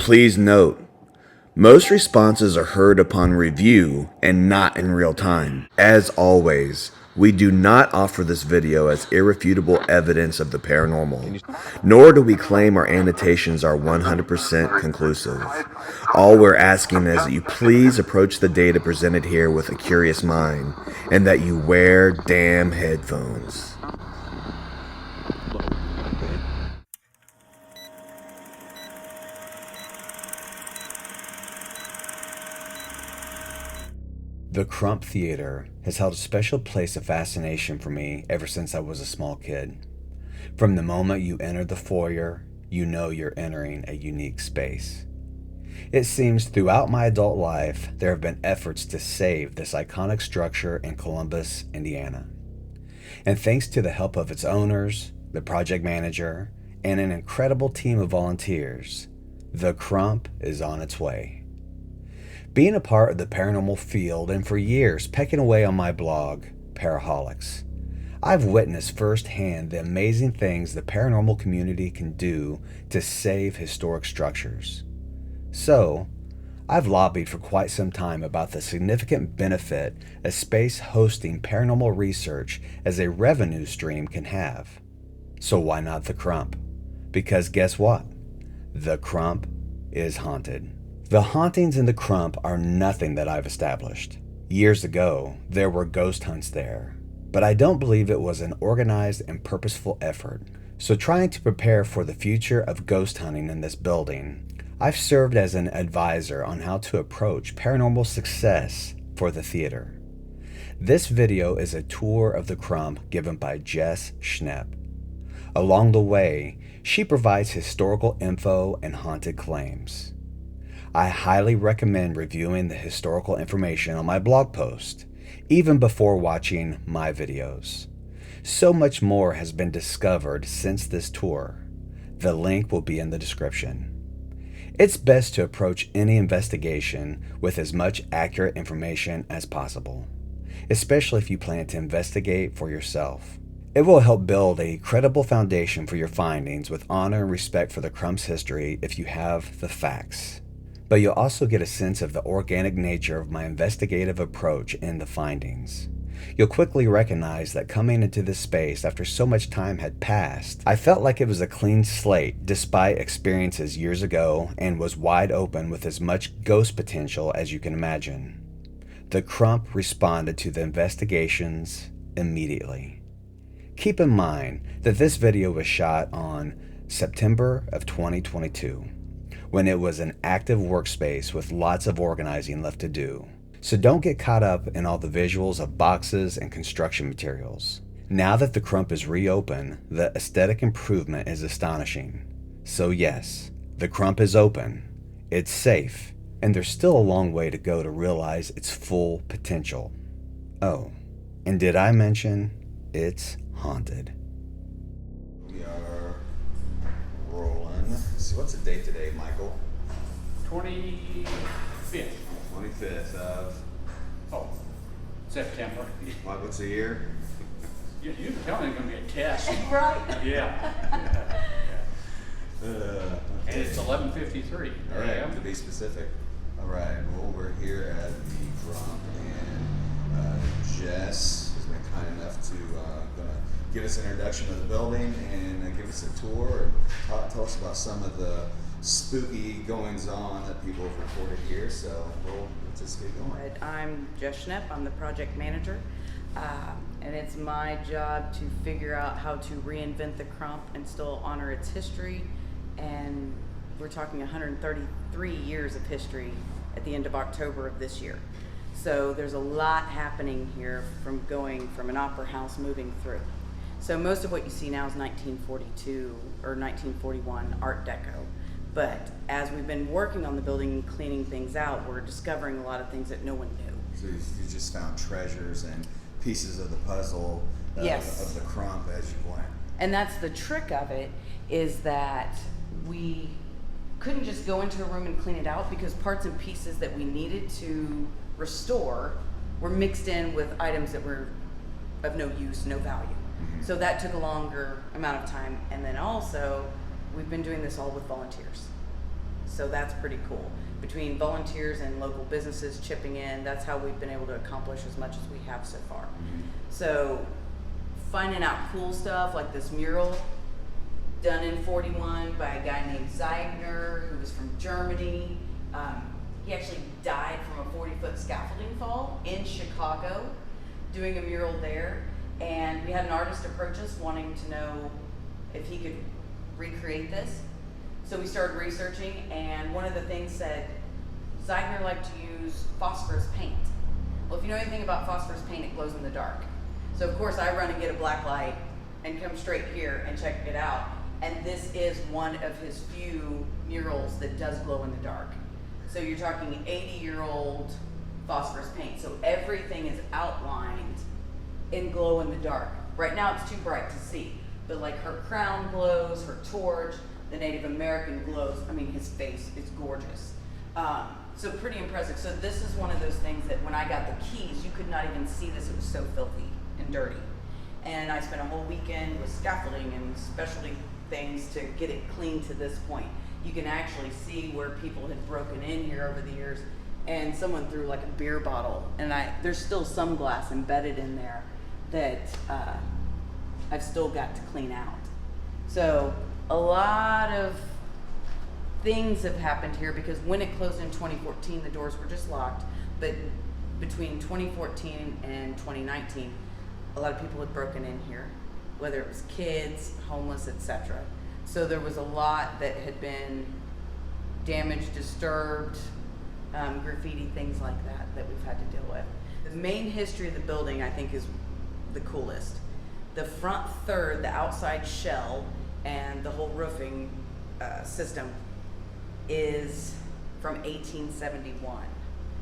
Please note, most responses are heard upon review and not in real time. As always, we do not offer this video as irrefutable evidence of the paranormal, nor do we claim our annotations are 100% conclusive. All we're asking is that you please approach the data presented here with a curious mind, and that you wear damn headphones. The Crump Theater has held a special place of fascination for me ever since I was a small kid. From the moment you enter the foyer, you know you're entering a unique space. It seems throughout my adult life, there have been efforts to save this iconic structure in Columbus, Indiana. And thanks to the help of its owners, the project manager, and an incredible team of volunteers, the Crump is on its way. Being a part of the paranormal field and for years pecking away on my blog, Paraholics, I've witnessed firsthand the amazing things the paranormal community can do to save historic structures. So, I've lobbied for quite some time about the significant benefit a space hosting paranormal research as a revenue stream can have. So why not the Crump? Because guess what? The Crump is haunted. The hauntings in the Crump are nothing that I've established. Years ago, there were ghost hunts there, but I don't believe it was an organized and purposeful effort. So trying to prepare for the future of ghost hunting in this building, I've served as an advisor on how to approach paranormal success for the theater. This video is a tour of the Crump given by Jess Schnepp. Along the way, she provides historical info and haunted claims. I highly recommend reviewing the historical information on my blog post, even before watching my videos. So much more has been discovered since this tour. The link will be in the description. It's best to approach any investigation with as much accurate information as possible, especially if you plan to investigate for yourself. It will help build a credible foundation for your findings with honor and respect for the Crump's history if you have the facts. But you'll also get a sense of the organic nature of my investigative approach in the findings. You'll quickly recognize that coming into this space after so much time had passed, I felt like it was a clean slate despite experiences years ago and was wide open with as much ghost potential as you can imagine. The Crump responded to the investigations immediately. Keep in mind that this video was shot on September of 2022. When it was an active workspace with lots of organizing left to do. So don't get caught up in all the visuals of boxes and construction materials. Now that the Crump is reopened, the aesthetic improvement is astonishing. So yes, the Crump is open, it's safe, and there's still a long way to go to realize its full potential. Oh, and did I mention it's haunted? We are rolling. So what's the date today, Michael? 25th. 25th of... September. What's the year? You can tell me it's going to be a test. Right. Yeah. Okay. And it's 11:53. All right, to be specific. All right, well, we're here at the Crump, and Jess has been kind enough to gonna give us an introduction of the building and give us a tour and tell us about some of the spooky goings-on that people have reported here. So, let's just get going. I'm Jess Schnepp. I'm the project manager, and it's my job to figure out how to reinvent the Crump and still honor its history. And we're talking 133 years of history at the end of October of this year. So there's a lot happening here from going from an opera house moving through. So most of what you see now is 1942 or 1941 Art Deco. But as we've been working on the building and cleaning things out, we're discovering a lot of things that no one knew. So you just found treasures and pieces of the puzzle Yes. of the Crump as you went. And that's the trick of it, is that we couldn't just go into a room and clean it out because parts and pieces that we needed to restore were mixed in with items that were of no use, no value. Mm-hmm. So that took a longer amount of time. And then also, we've been doing this all with volunteers. So that's pretty cool. Between volunteers and local businesses chipping in, that's how we've been able to accomplish as much as we have so far. So finding out cool stuff like this mural done in 41 by a guy named Zeigner, who was from Germany. He actually died from a 40-foot scaffolding fall in Chicago, doing a mural there. And we had an artist approach us wanting to know if he could recreate this. So we started researching, and one of the things said Zeigner liked to use phosphorus paint. Well, if you know anything about phosphorus paint, it glows in the dark. So of course I run and get a black light and come straight here and check it out. And this is one of his few murals that does glow in the dark. So you're talking 80-year-old phosphorus paint. So everything is outlined in glow in the dark. Right now it's too bright to see, but like her crown glows, her torch, the Native American glows. I mean, his face is gorgeous. So pretty impressive. So this is one of those things that when I got the keys, you could not even see this. It was so filthy and dirty. And I spent a whole weekend with scaffolding and specialty things to get it clean to this point. You can actually see where people had broken in here over the years, and someone threw like a beer bottle, and there's still some glass embedded in there that I've still got to clean out. So a lot of things have happened here, because when it closed in 2014, the doors were just locked, but between 2014 and 2019, a lot of people had broken in here, whether it was kids, homeless, etc. So there was a lot that had been damaged, disturbed, graffiti, things like that we've had to deal with. The main history of the building, I think, is the coolest. The front third, the outside shell, and the whole roofing system is from 1871.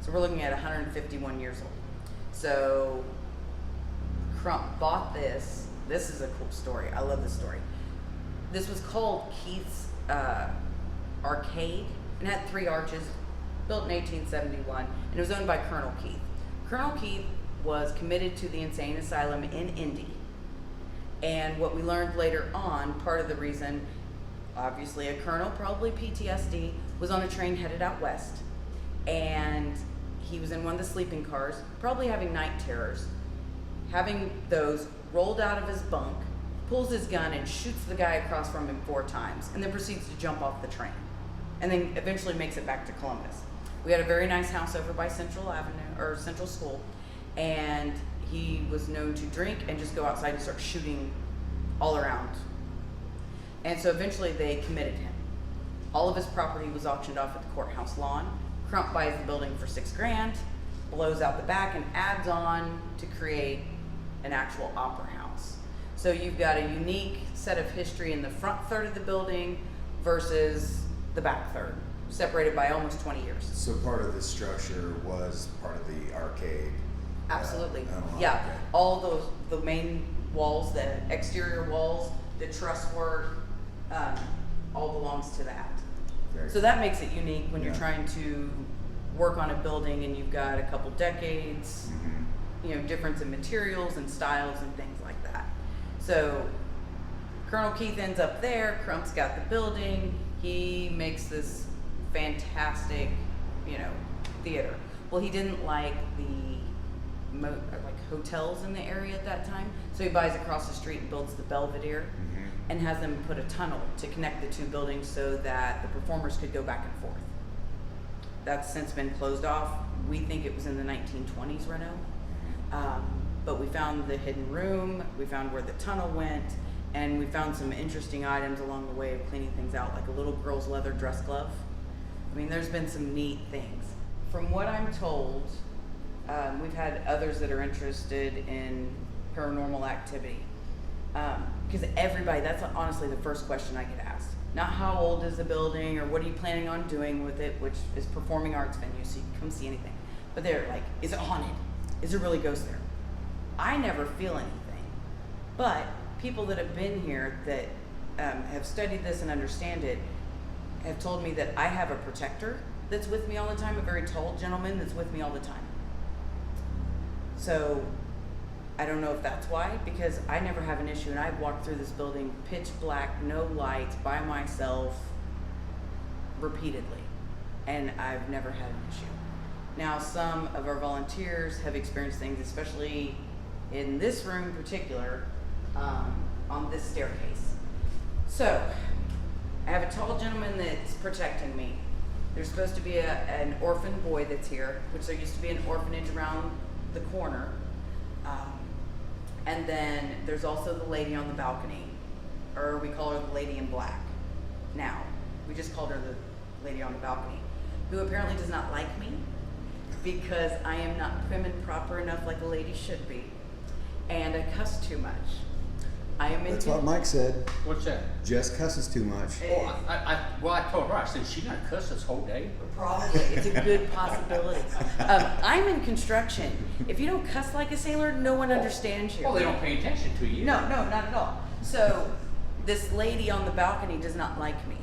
So we're looking at 151 years old. So Crump bought this. This is a cool story. I love this story. This was called Keith's Arcade, and had 3 arches, built in 1871, and it was owned by Colonel Keith. Colonel Keith was committed to the insane asylum in Indy. And what we learned later on, part of the reason, obviously a colonel, probably PTSD, was on a train headed out west. And he was in one of the sleeping cars, probably having night terrors. Having those, rolled out of his bunk, pulls his gun and shoots the guy across from him 4 times, and then proceeds to jump off the train. And then eventually makes it back to Columbus. We had a very nice house over by Central Avenue, or Central School, and he was known to drink and just go outside and start shooting all around. And so eventually they committed him. All of his property was auctioned off at the courthouse lawn. Crump buys the building for $6,000, blows out the back, and adds on to create an actual opera house. So you've got a unique set of history in the front third of the building versus the back third, separated by almost 20 years. So part of this structure was part of the arcade. Absolutely. Okay. All the main walls, the exterior walls, the truss work, all belongs to that. Very So that makes it unique when you're Yeah. trying to work on a building and you've got a couple decades, difference in materials and styles and things like that. So Colonel Keith ends up there, Crump's got the building, he makes this fantastic, theater. Well, he didn't like the hotels in the area at that time, so he buys across the street and builds the Belvedere and has them put a tunnel to connect the 2 buildings so that the performers could go back and forth. That's since been closed off. We think it was in the 1920s, Reno. But we found the hidden room, we found where the tunnel went, and we found some interesting items along the way of cleaning things out, like a little girl's leather dress glove. I mean, there's been some neat things. From what I'm told, we've had others that are interested in paranormal activity. Because everybody, that's honestly the first question I get asked. Not how old is the building or what are you planning on doing with it, which is performing arts venue, so you can come see anything. But they're like, is it haunted? Is there really ghosts there? I never feel anything. But people that have been here that have studied this and understand it have told me that I have a protector that's with me all the time, a very tall gentleman that's with me all the time. So I don't know if that's why, because I never have an issue, and I've walked through this building pitch black, no lights, by myself, repeatedly, and I've never had an issue. Now, some of our volunteers have experienced things, especially in this room in particular, on this staircase. So, I have a tall gentleman that's protecting me. There's supposed to be an orphan boy that's here, which there used to be an orphanage around the corner. And then there's also the lady on the balcony, or we call her the lady in black. Now, we just called her the lady on the balcony, who apparently does not like me because I am not prim and proper enough like a lady should be. And I cuss too much. I am That's what Mike said. What's that? Jess cusses too much. Oh, I told her, I said, she's gonna cuss this whole day? Probably. It's a good possibility. I'm in construction. If you don't cuss like a sailor, no one understands you. Well, they don't pay attention to you. No, not at all. So this lady on the balcony does not like me.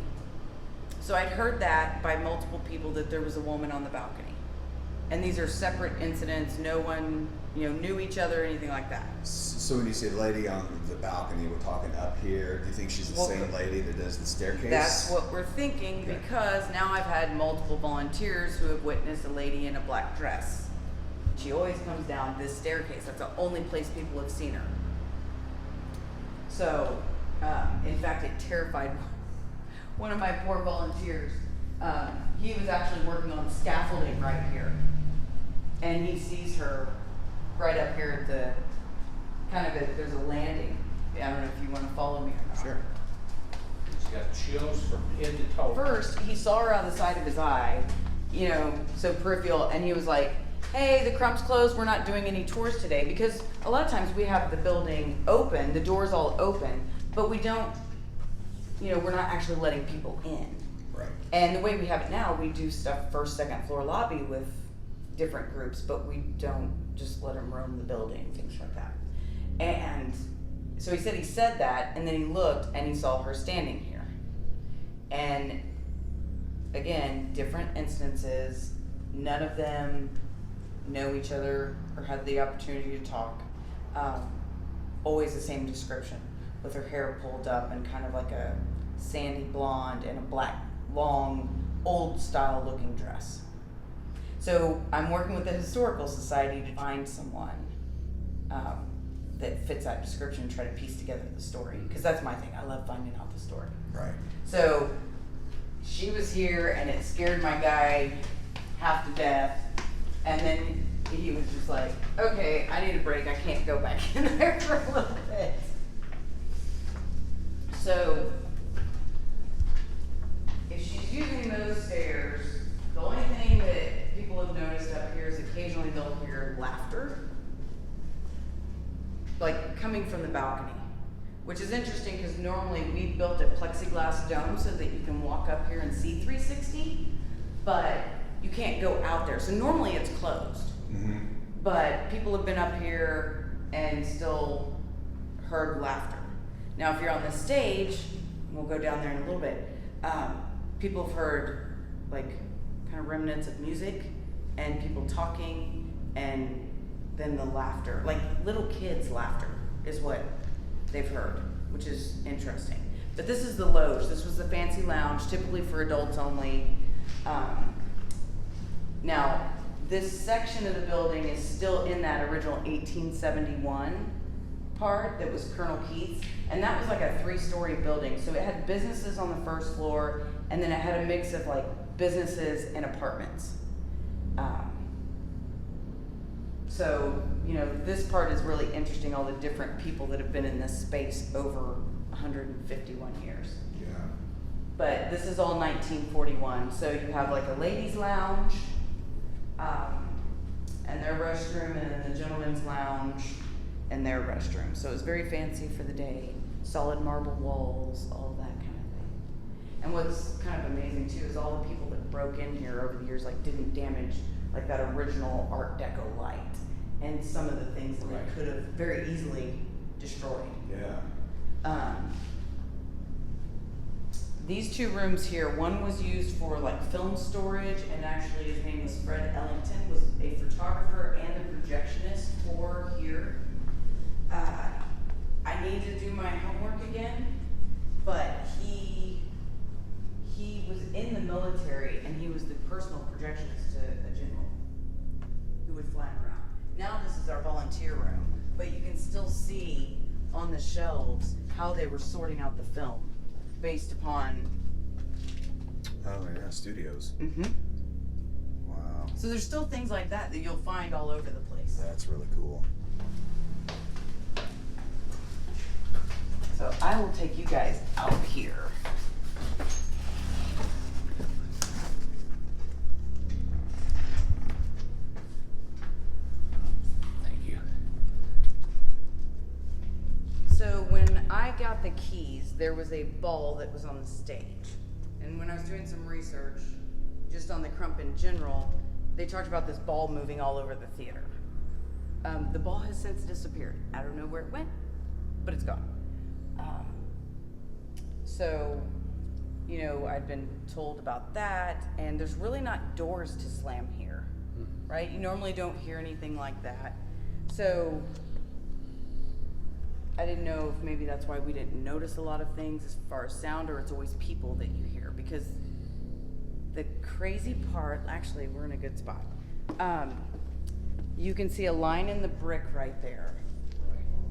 So I'd heard that by multiple people that there was a woman on the balcony. And these are separate incidents. No one, knew each other or anything like that. So when you say lady on the balcony, we're talking up here. Do you think she's the Well, same lady that does the staircase? That's what we're thinking Okay. because now I've had multiple volunteers who have witnessed a lady in a black dress. She always comes down this staircase. That's the only place people have seen her. So, in fact, it terrified one of my poor volunteers. He was actually working on scaffolding right here. And he sees her right up here at there's a landing. I don't know if you want to follow me or not. Sure. She's got chills from head to toe. First, he saw her out of the side of his eye, so peripheral, and he was like, hey, the Crump's closed, we're not doing any tours today, because a lot of times we have the building open, the doors all open, but we don't, we're not actually letting people in. Right. And the way we have it now, we do stuff first, second floor lobby with different groups, but we don't just let them roam the building, things like that. And so he said that, and then he looked and he saw her standing here. And again, different instances, none of them know each other or had the opportunity to talk. Always the same description, with her hair pulled up and kind of like a sandy blonde and a black, long, old style looking dress. So I'm working with the Historical Society to find someone that fits that description and try to piece together the story, because that's my thing. I love finding out the story. Right. So she was here and it scared my guy half to death, and then he was just like, okay, I need a break, I can't go back in there for a little bit. So if she's using those stairs, the only thing that people have noticed up here is occasionally they'll hear laughter, like coming from the balcony, which is interesting because normally we built a plexiglass dome so that you can walk up here and see 360, but you can't go out there. So normally it's closed, but people have been up here and still heard laughter. Now, if you're on the stage, we'll go down there in a little bit, people have heard like kind of remnants of music and people talking, and then the laughter, like little kids' laughter is what they've heard, which is interesting. But this is the loge. This was the fancy lounge, typically for adults only. Now, this section of the building is still in that original 1871 part that was Colonel Keith's, and that was like a 3-story building. So it had businesses on the first floor, and then it had a mix of like businesses and apartments. So, this part is really interesting, all the different people that have been in this space over 151 years. Yeah. But this is all 1941. So you have like a ladies' lounge, and their restroom, and then the gentleman's lounge and their restroom. So it's very fancy for the day. Solid marble walls, all of that kind of thing. And what's kind of amazing too is all the people that broke in here over the years didn't damage like that original Art Deco light and some of the things that they could have very easily destroyed. Yeah. These 2 rooms here, one was used for like film storage, and actually his name was Fred Ellington, was a photographer and a projectionist for here. I need to do my homework again, but he was in the military is our volunteer room, but you can still see on the shelves how they were sorting out the film based upon. Oh yeah, studios. Mm-hmm. Wow, So there's still things like that that you'll find all over the place. that's really cool. So I will take you guys out here. Thank you. So when I got the keys, there was a ball that was on the stage. And when I was doing some research, just on the Crump in general, they talked about this ball moving all over the theater. The ball has since disappeared. I don't know where it went, but it's gone. So, you know, I'd been told about that, and there's really not doors to slam here, right? You normally don't hear anything like that. So I didn't know if maybe that's why we didn't notice a lot of things as far as sound, or it's always people that you hear. Because the crazy part, actually, we're in a good spot. You can see a line in the brick right there,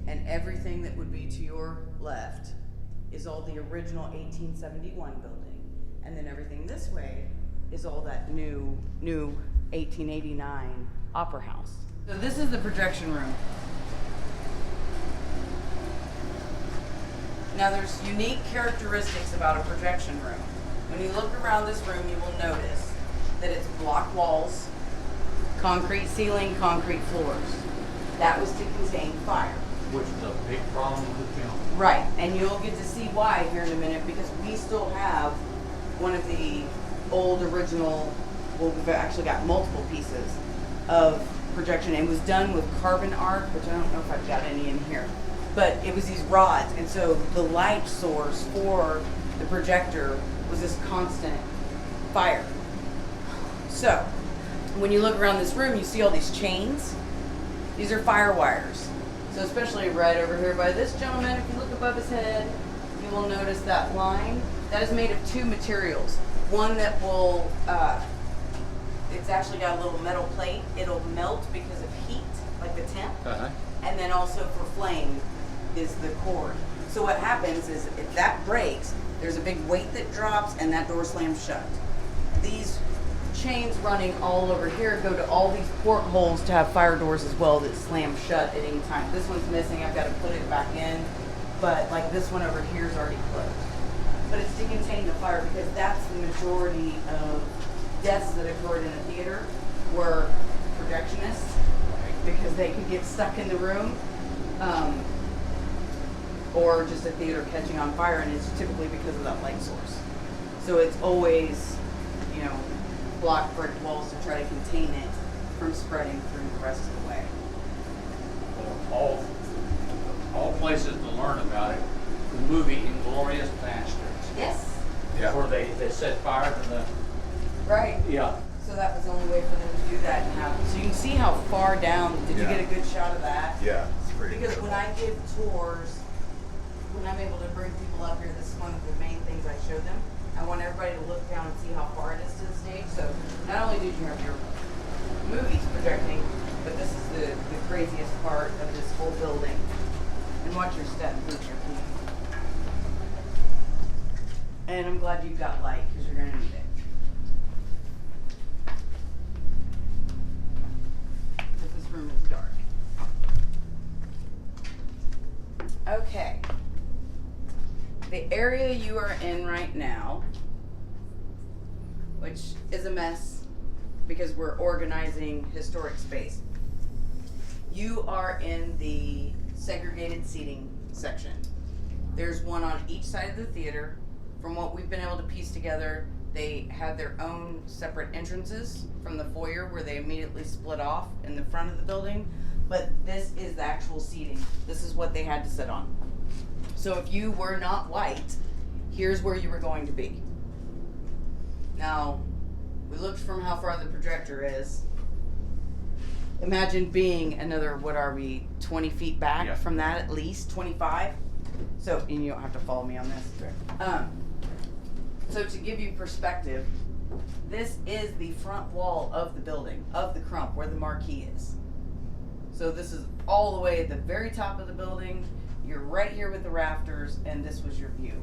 and everything that would be to your left is all the original 1871 building, and then everything this way is all that new 1889 Opera House. So this is the projection room. Now there's unique characteristics about a projection room. When you look around this room, you will notice that it's block walls, concrete ceiling, concrete floors. That was to contain fire. Which is a big problem with the film. Right, and you'll get to see why here in a minute, because we still have one of the old original, well, we've actually got multiple pieces of projection. It was done with carbon arc, which I don't know if I've got any in here, but it was these rods, and so the light source for the projector was this constant fire. So, when you look around this room, you see all these chains. These are fire wires. So especially right over here by this gentleman, if you look above his head, you will notice that line. That is made of two materials. One that will, it's actually got a little metal plate. It'll melt because of heat, like the temp. And then also for flame is the cord. So what happens is if that breaks, there's a big weight that drops and that door slams shut. These chains running all over here go to all these portholes to have fire doors as well that slam shut at any time. This one's missing, I've got to put it back in, but like this one over here is already closed. But it's to contain the fire, because that's the majority of deaths that occurred in a theater were projectionists, because they could get stuck in the room, or just a theater catching on fire, and it's typically because of that light source. So it's always, you know, block brick walls to try to contain it from spreading through the rest of the way. Well, all places to learn about it. The movie Inglourious Basterds. Yes. Yeah. Where they set fire to the, Right. yeah. So that was the only way for them to do that and have. So you can see how far down. Did you Yeah. get a good shot of that? Yeah, it's pretty Because incredible. when I give tours, when I'm able to bring people up here, this is one of the main things I show them. I want everybody to look down and see how far it is to the stage. So not only did you have your movies projecting, but this is the craziest part of this whole building. And watch your step, move your feet. And I'm glad you've got light, because you're going to need it. If this room is dark. Okay. The area you are in right now, which is a mess because we're organizing historic space. You are in the segregated seating section. There's one on each side of the theater. From what we've been able to piece together, they had their own separate entrances from the foyer where they immediately split off in the front of the building. But this is the actual seating. This is what they had to sit on. So if you were not white, here's where you were going to be. Now, we looked from how far the projector is. Imagine being another, what are we, 20 feet back Yeah. from that at least, 25? So, and you don't have to follow me on this. So to give you perspective, this is the front wall of the building, of the Crump, where the marquee is. So this is all the way at the very top of the building. You're right here with the rafters, and this was your view.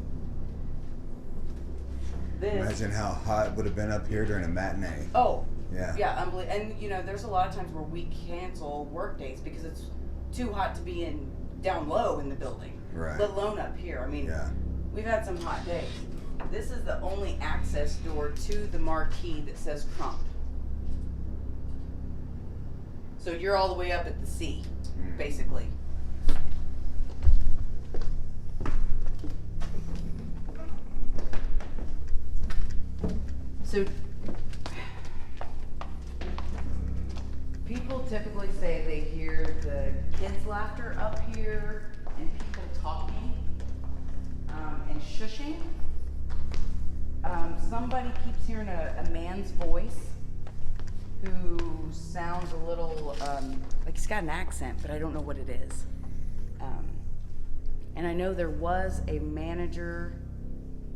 This, Imagine how hot it would have been up here during a matinee. oh, Yeah. yeah, unbelievable. And you know, there's a lot of times where we cancel work days because it's too hot to be in down low in the building, Right. let alone up here. I mean, Yeah. we've had some hot days. This is the only access door to the marquee that says Crump. So you're all the way up at the C, basically. So people typically say they hear the kids' laughter up here and people talking and shushing. Somebody keeps hearing a man's voice who sounds a little like he's got an accent, but I don't know what it is. And I know there was a manager,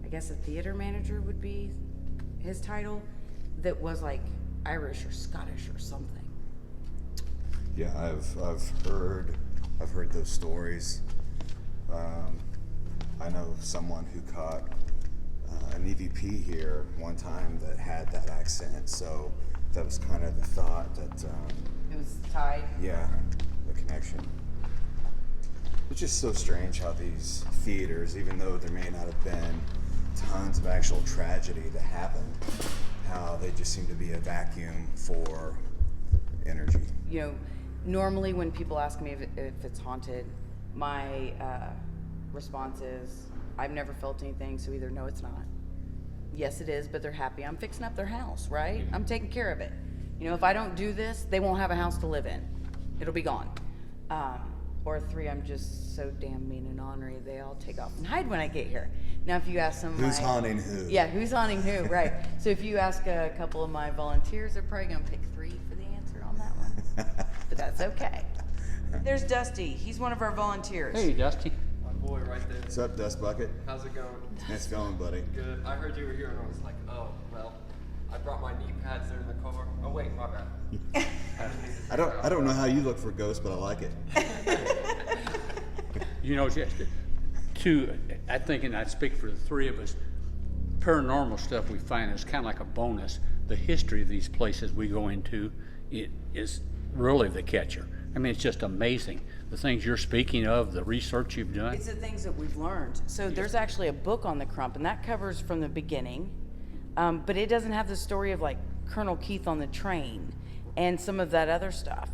I guess a theater manager would be his title, that was like Irish or Scottish or something. Yeah, I've heard those stories. I know someone who caught an EVP here one time that had that accent, so that was kind of the thought that It was tied. yeah, the connection. It's just so strange how these theaters, even though there may not have been tons of actual tragedy that happened, how they just seem to be a vacuum for energy. You know, normally when people ask me if it's haunted, my response is, I've never felt anything, so either no, it's not. Yes, it is, but they're happy. I'm fixing up their house, right? I'm taking care of it. You know, if I don't do this, they won't have a house to live in. It'll be gone. Or 3, I'm just so damn mean and ornery, they all take off and hide when I get here. Now, if you ask some of Who's my- haunting who? Yeah, who's haunting who, right. So if you ask a couple of my volunteers, they're probably gonna pick 3 for the answer on that one. But that's okay. There's Dusty. He's one of our volunteers. Hey, Dusty. My boy right there. What's up, Dust Bucket? How's it going? Nice going, buddy. Good. I heard you were here and I was like, oh, well, I brought my knee pads there in the car. Oh, wait, my bad. I don't know how you look for ghosts, but I like it. You know, just I think, and I speak for the 3 of us, paranormal stuff we find is kind of like a bonus. The history of these places we go into, it is really the catcher. I mean, it's just amazing. The things you're speaking of, the research you've done. It's the things that we've learned. So there's actually a book on the Crump, and that covers from the beginning, but it doesn't have the story of like Colonel Keith on the train and some of that other stuff.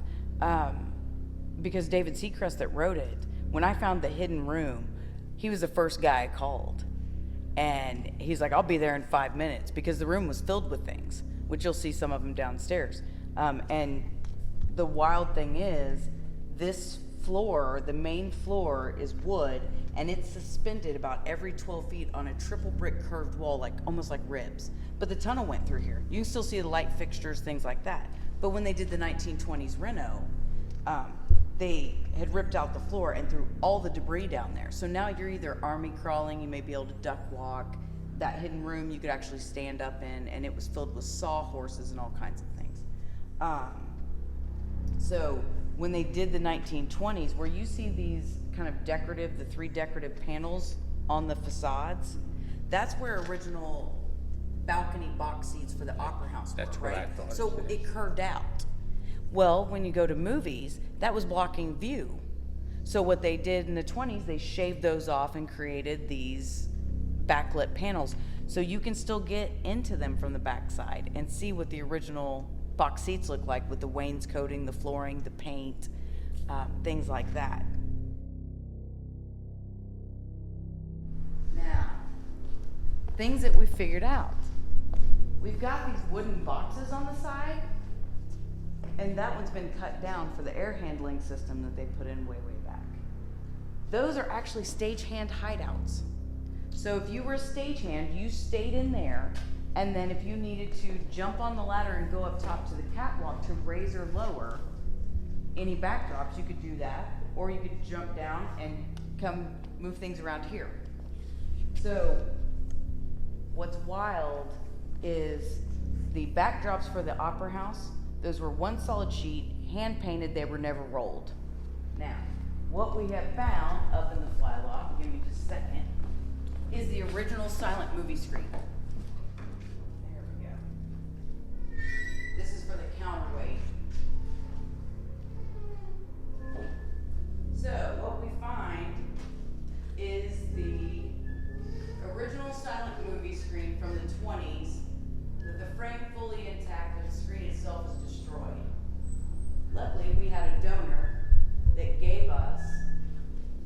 Because David Seacrest that wrote it, when I found the hidden room, he was the first guy I called. And he's like, I'll be there in 5 minutes, because the room was filled with things, which you'll see some of them downstairs. And the wild thing is, this floor, the main floor, is wood, and it's suspended about every 12 feet on a triple brick curved wall, like almost like ribs. But the tunnel went through here. You can still see the light fixtures, things like that. But when they did the 1920s reno, they had ripped out the floor and threw all the debris down there. So now you're either army crawling, you may be able to duck walk. That hidden room you could actually stand up in, and it was filled with sawhorses and all kinds of things. So when they did the 1920s, where you see these kind of decorative, the 3 decorative panels on the facades, that's where original balcony box seats for the opera house were, That's what right? I thought it So said. it curved out. Well, when you go to movies, that was blocking view. So what they did in the 20s, they shaved those off and created these backlit panels. So you can still get into them from the backside and see what the original box seats look like, with the wainscoting, the flooring, the paint, things like that. Now, things that we figured out. We've got these wooden boxes on the side, and that one's been cut down for the air handling system that they put in way, way back. Those are actually stagehand hideouts. So if you were a stagehand, you stayed in there, and then if you needed to jump on the ladder and go up top to the catwalk to raise or lower any backdrops, you could do that, or you could jump down and come move things around here. So what's wild is the backdrops for the opera house. Those were one solid sheet, hand painted, they were never rolled. Now, what we have found up in the fly loft, give me just a second, is the original silent movie screen. There we go. This is for the counterweight. So what we find is the original silent movie screen from the 20s with the frame fully intact and the screen itself is destroyed. Luckily, we had a donor that gave us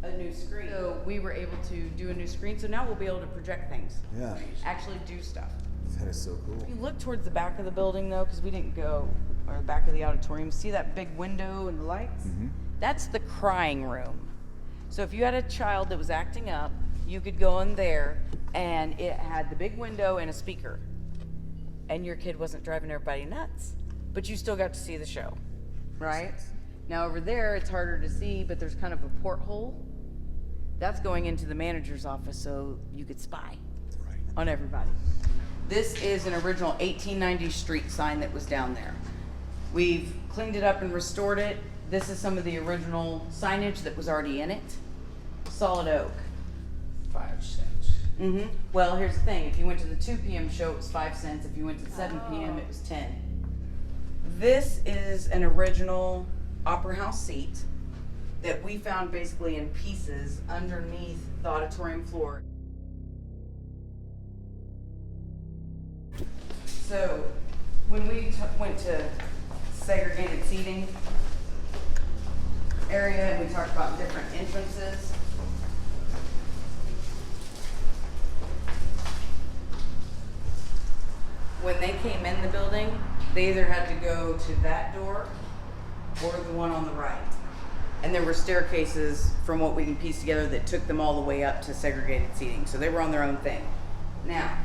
a new screen. So we were able to do a new screen, so now we'll be able to project things. Yeah. Actually do stuff. That is so cool. If you look towards the back of the building though, because we didn't go, or the back of the auditorium, see that big window and the lights? That's the crying room. So if you had a child that was acting up, you could go in there and it had the big window and a speaker. And your kid wasn't driving everybody nuts, but you still got to see the show, right? Now over there, it's harder to see, but there's kind of a porthole. That's going into the manager's office so you could spy on everybody. This is an original 1890 street sign that was down there. We've cleaned it up and restored it. This is some of the original signage that was already in it. Solid oak. 5 cents. Well, here's the thing. If you went to the 2 p.m. show, it was 5 cents. If you went to the 7 p.m., it was 10. This is an original Opera House seat that we found basically in pieces underneath the auditorium floor. So when we went to segregated seating area and we talked about different entrances, when they came in the building, they either had to go to that door or the one on the right. And there were staircases, from what we can piece together, that took them all the way up to segregated seating. So they were on their own thing. Now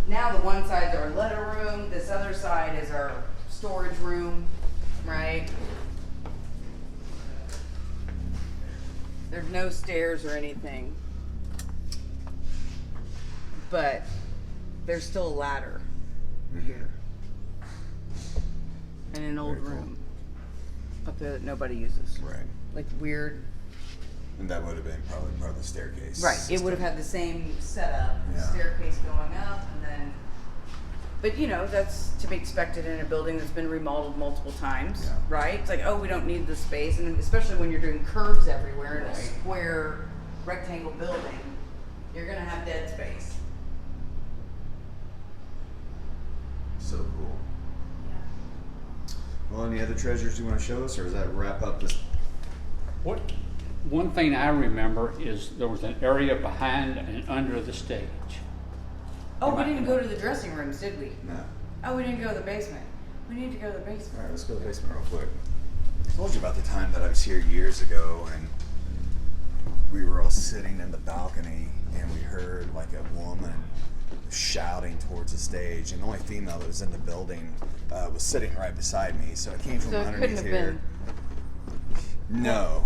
the one side's our letter room, this other side is our storage room, right? There's no stairs or anything, but there's still a ladder here. And an old Very cool. room up there that nobody uses. Right. Like weird. And that would have been probably part of the staircase. Right. It would have had the same setup, Yeah. staircase going up, and then. But you know, that's to be expected in a building that's been remodeled multiple times, Yeah. right? It's like, oh, we don't need the space, and especially when you're doing curves everywhere in a Right. square rectangle building, you're gonna have dead space. So cool. Well, any other treasures you want to show us, or does that wrap up this? One thing I remember is there was an area behind and under the stage. Oh, we didn't go to the dressing rooms, did we? No. Oh, we didn't go to the basement. We need to go to the All basement. right, let's go to the basement real quick. I told you about the time that I was here years ago, and we were all sitting in the balcony, and we heard like a woman shouting towards the stage, and the only female that was in the building was sitting right beside me. So I came from So it couldn't underneath have here. been. No,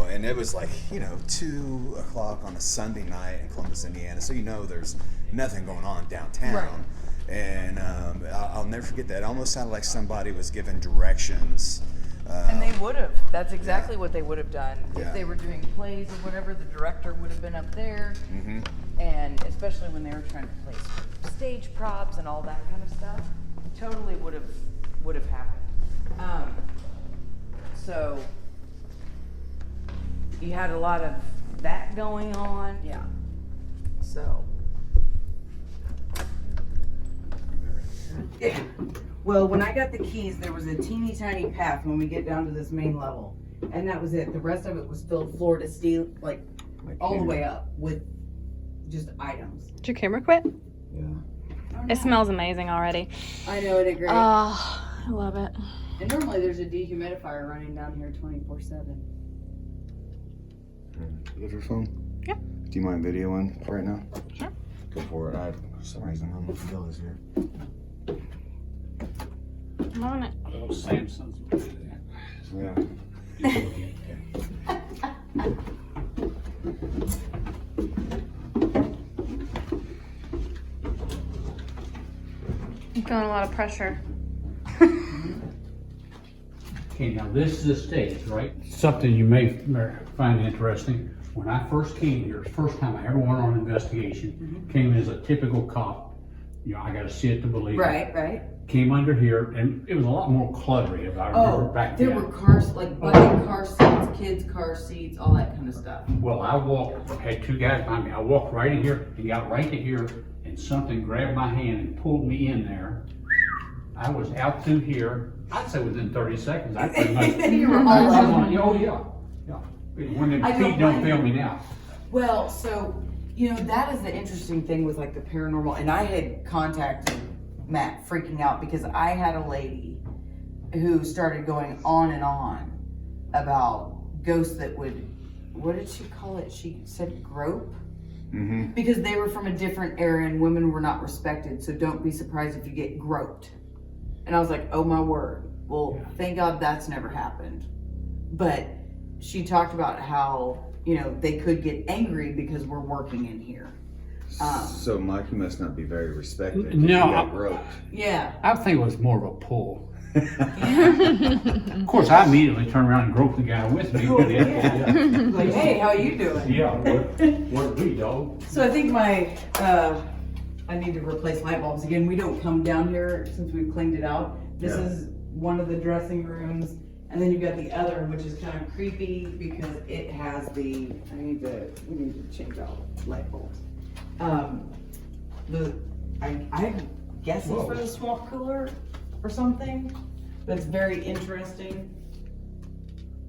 and it was like 2:00 on a Sunday night in Columbus, Indiana. So there's nothing going on downtown. Right. And I'll never forget that. It almost sounded like somebody was giving directions. And they would have. That's exactly what they would have done. Yeah. If they were doing plays or whatever, the director would have been up there. Mhm. And especially when they were trying to place stage props and all that kind of stuff, totally would have happened. So you had a lot of that going on. Yeah. So. Yeah. Well, when I got the keys, there was a teeny tiny path when we get down to this main level. And that was it. The rest of it was filled floor to steel, like all the way up with just items. Did your camera quit? Yeah. It smells amazing already. I know, isn't it great? Oh, I love it. And normally there's a dehumidifier running down here 24/7. You have your phone? Yeah. Do you mind videoing right now? Sure. Go for it. For some reason, I don't know if Bill is here. I'm on it. Oh, Samson's. Yeah. I'm feeling a lot of pressure. Okay, now this is the stage, right? Something you may find interesting. When I first came here, the first time I ever went on an investigation, came as a typical cop. You know, I gotta see it to believe it. Right. Came under here, and it was a lot more cluttery, if I remember back then. There were cars, like bucket car seats, kids' car seats, all that kind of stuff. Well, I walked, had two guys behind me. I walked right in here and got right to here, and something grabbed my hand and pulled me in there. I was out through here, I'd say within 30 seconds. I pretty much. You were all I was over. on, oh, yeah. When the I don't feet don't blame fail you. me now. Well, so, you know, that is the interesting thing with like the paranormal. And I had contacted Matt freaking out because I had a lady who started going on and on about ghosts that would, what did she call it? She said grope. Mm-hmm. Because they were from a different era and women were not respected. So don't be surprised if you get groped. And I was like, oh my word. Well, thank God that's never happened. But she talked about how, you know, they could get angry because we're working in here. So Mike, you must not be very respected. No, You got groped. Yeah. I think it was more of a pull. Of course, I immediately turned around and groped the guy with me. Like, hey, how you doing? Yeah, where'd we go? So I think I need to replace light bulbs again. We don't come down here since we've cleaned it out. This Yeah. is one of the dressing rooms. And then you've got the other, which is kind of creepy because it has we need to change out light bulbs. I guess it's for the swamp cooler or something. That's very interesting.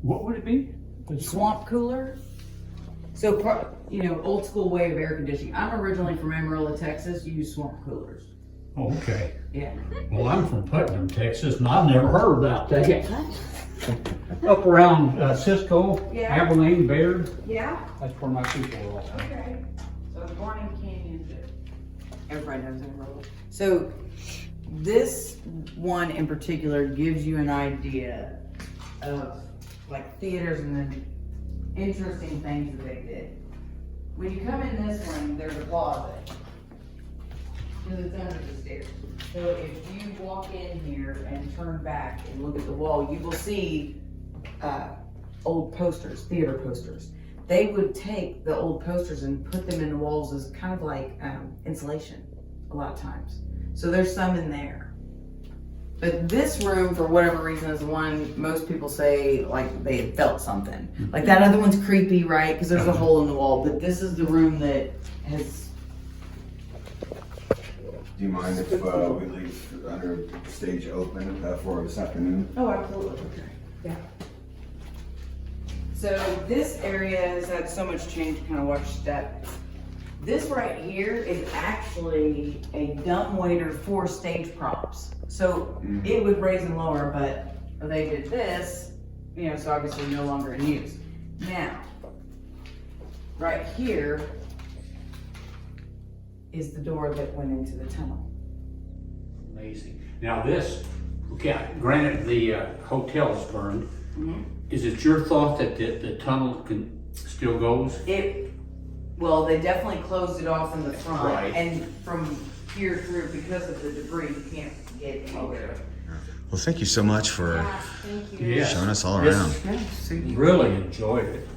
What would it be? Swamp cooler. So, you know, old school way of air conditioning. I'm originally from Amarillo, Texas. You use swamp coolers. Oh, okay. Yeah. Well, I'm from Putnam, Texas, and I've never heard about that. Up around Cisco, Yeah. Abilene, Baird, Yeah. that's where my people are all. Okay. So born in Canyon too. Everybody knows Amarillo. So this one in particular gives you an idea of like theaters and then interesting things that they did. When you come in this one, there's a closet. Because it's under the stairs. So if you walk in here and turn back and look at the wall, you will see old posters, theater posters. They would take the old posters and put them in the walls as kind of like insulation a lot of times. So there's some in there. But this room, for whatever reason, is the one most people say like they had felt something. Like that other one's creepy, right? Because there's a hole in the wall. But this is the room that has. Do you mind if we leave under stage open for this afternoon? Oh, absolutely. Okay. Yeah. So this area has had so much change. Kind of watch that. This right here is actually a dumbwaiter for stage props. So it would raise and lower, but they did this, you know, so obviously no longer in use. Now, right here is the door that went into the tunnel. Amazing. Now this, okay, granted the hotel is burned. Is it your thought that the tunnel still goes? Well, they definitely closed it off in the front, Right. and from here through, because of the debris, you can't get anywhere. Well, thank you so much for Thank you. Yes. showing us all Yes. around. Really enjoyed it.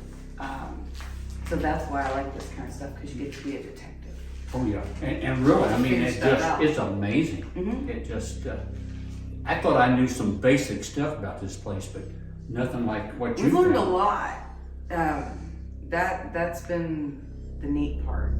So that's why I like this kind of stuff, because you get to be a detective. Oh, yeah. And really, I mean, Figure stuff out. it's amazing. It just, I thought I knew some basic stuff about this place, but nothing like what you We learned a found. lot. That's been the neat part.